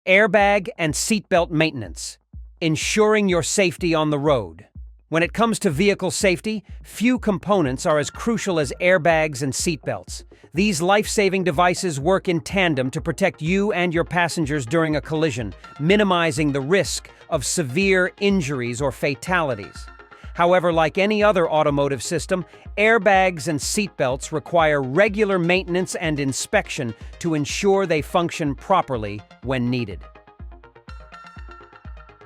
Airbag and seatbelt maintenance, ensuring your safety on the road. When it comes to vehicle safety, few components are as crucial as airbags and seatbelts. These life-saving devices work in tandem to protect you and your passengers during a collision, minimizing the risk of severe injuries or fatalities. However, like any other automotive system, airbags and seatbelts require regular maintenance and inspection to ensure they function properly when needed.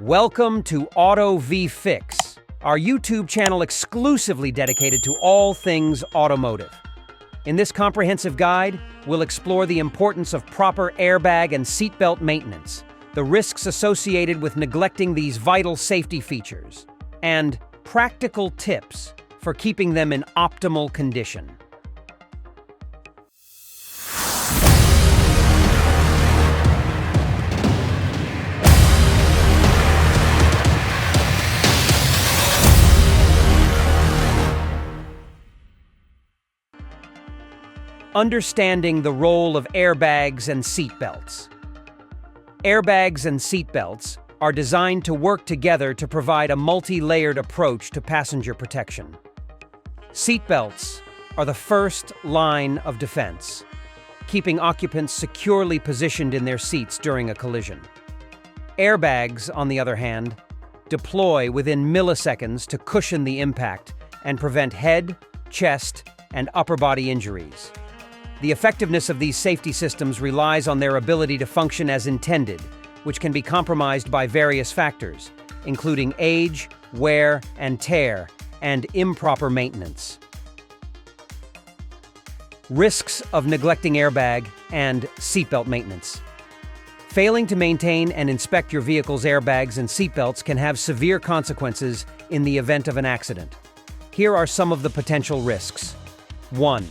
Welcome to Auto V-Fix, our YouTube channel exclusively dedicated to all things automotive. In this comprehensive guide, we'll explore the importance of proper airbag and seatbelt maintenance, the risks associated with neglecting these vital safety features, and practical tips for keeping them in optimal condition. Understanding the role of airbags and seatbelts. Airbags and seatbelts are designed to work together to provide a multi-layered approach to passenger protection. Seatbelts are the first line of defense, keeping occupants securely positioned in their seats during a collision. Airbags, on the other hand, deploy within milliseconds to cushion the impact and prevent head, chest, and upper body injuries. The effectiveness of these safety systems relies on their ability to function as intended, which can be compromised by various factors, including age, wear and tear, and improper maintenance. Risks of neglecting airbag and seatbelt maintenance. Failing to maintain and inspect your vehicle's airbags and seatbelts can have severe consequences in the event of an accident. Here are some of the potential risks. 1.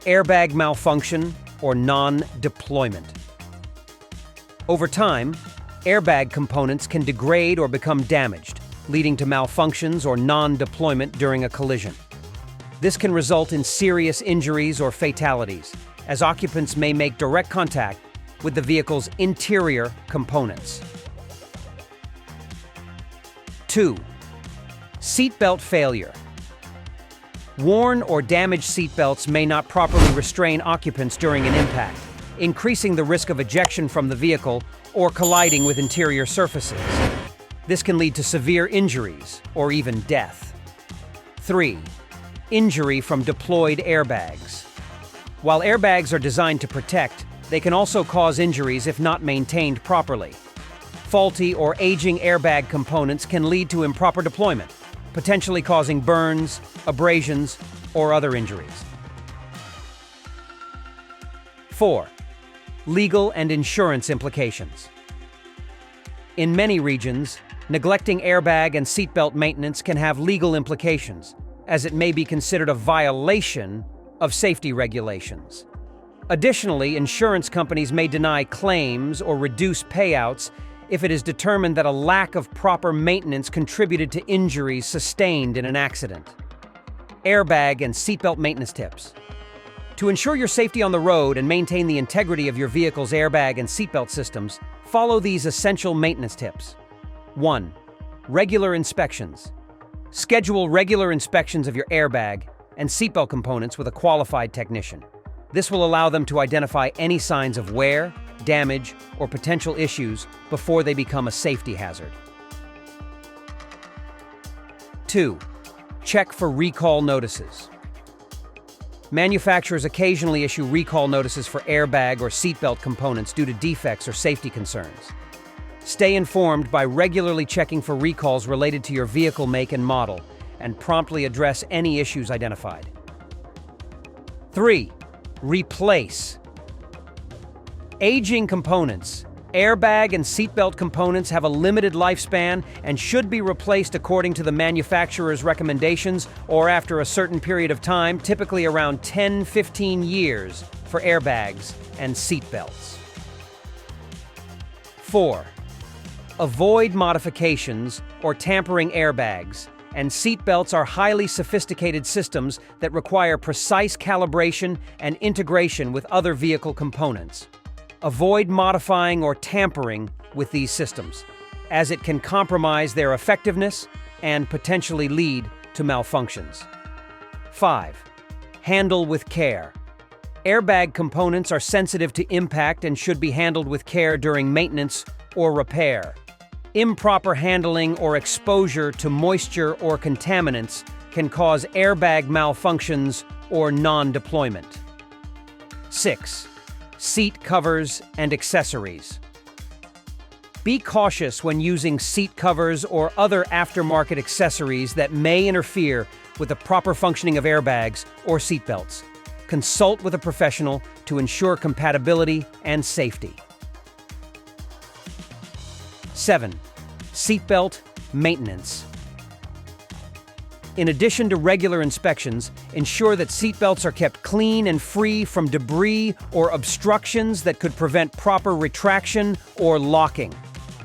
Airbag malfunction or non-deployment. Over time, airbag components can degrade or become damaged, leading to malfunctions or non-deployment during a collision. This can result in serious injuries or fatalities, as occupants may make direct contact with the vehicle's interior components. 2. Seatbelt failure. Worn or damaged seatbelts may not properly restrain occupants during an impact, increasing the risk of ejection from the vehicle or colliding with interior surfaces. This can lead to severe injuries or even death. 3. Injury from deployed airbags. While airbags are designed to protect, they can also cause injuries if not maintained properly. Faulty or aging airbag components can lead to improper deployment, potentially causing burns, abrasions, or other injuries. 4. Legal and insurance implications. In many regions, neglecting airbag and seatbelt maintenance can have legal implications, as it may be considered a violation of safety regulations. Additionally, insurance companies may deny claims or reduce payouts if it is determined that a lack of proper maintenance contributed to injuries sustained in an accident. Airbag and seatbelt maintenance tips. To ensure your safety on the road and maintain the integrity of your vehicle's airbag and seatbelt systems, follow these essential maintenance tips. 1. Regular inspections. Schedule regular inspections of your airbag and seatbelt components with a qualified technician. This will allow them to identify any signs of wear, damage, or potential issues before they become a safety hazard. 2. Check for recall notices. Manufacturers occasionally issue recall notices for airbag or seatbelt components due to defects or safety concerns. Stay informed by regularly checking for recalls related to your vehicle make and model, and promptly address any issues identified. 3. Replace. Aging components. Airbag and seatbelt components have a limited lifespan and should be replaced according to the manufacturer's recommendations or after a certain period of time, typically around 10-15 years for airbags and seatbelts. 4. Avoid modifications or tampering airbags, and seatbelts are highly sophisticated systems that require precise calibration and integration with other vehicle components. Avoid modifying or tampering with these systems, as it can compromise their effectiveness and potentially lead to malfunctions. 5. Handle with care. Airbag components are sensitive to impact and should be handled with care during maintenance or repair. Improper handling or exposure to moisture or contaminants can cause airbag malfunctions or non-deployment. 6. Seat covers and accessories. Be cautious when using seat covers or other aftermarket accessories that may interfere with the proper functioning of airbags or seatbelts. Consult with a professional to ensure compatibility and safety. 7. Seatbelt maintenance. In addition to regular inspections, ensure that seatbelts are kept clean and free from debris or obstructions that could prevent proper retraction or locking.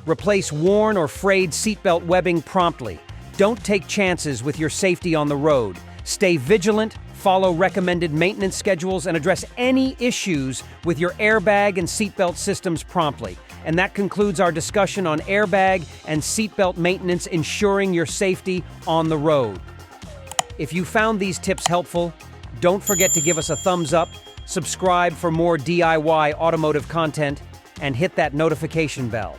Replace worn or frayed seatbelt webbing promptly. Don't take chances with your safety on the road. Stay vigilant, follow recommended maintenance schedules, and address any issues with your airbag and seatbelt systems promptly. And that concludes our discussion on airbag and seatbelt maintenance, ensuring your safety on the road. If you found these tips helpful, don't forget to give us a thumbs up, subscribe for more DIY automotive content, and hit that notification bell.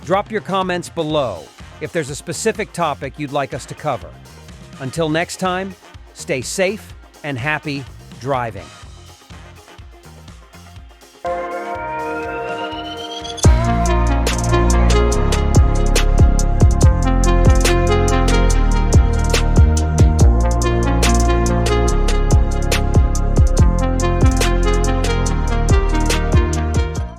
Drop your comments below if there's a specific topic you'd like us to cover. Until next time, stay safe and happy driving.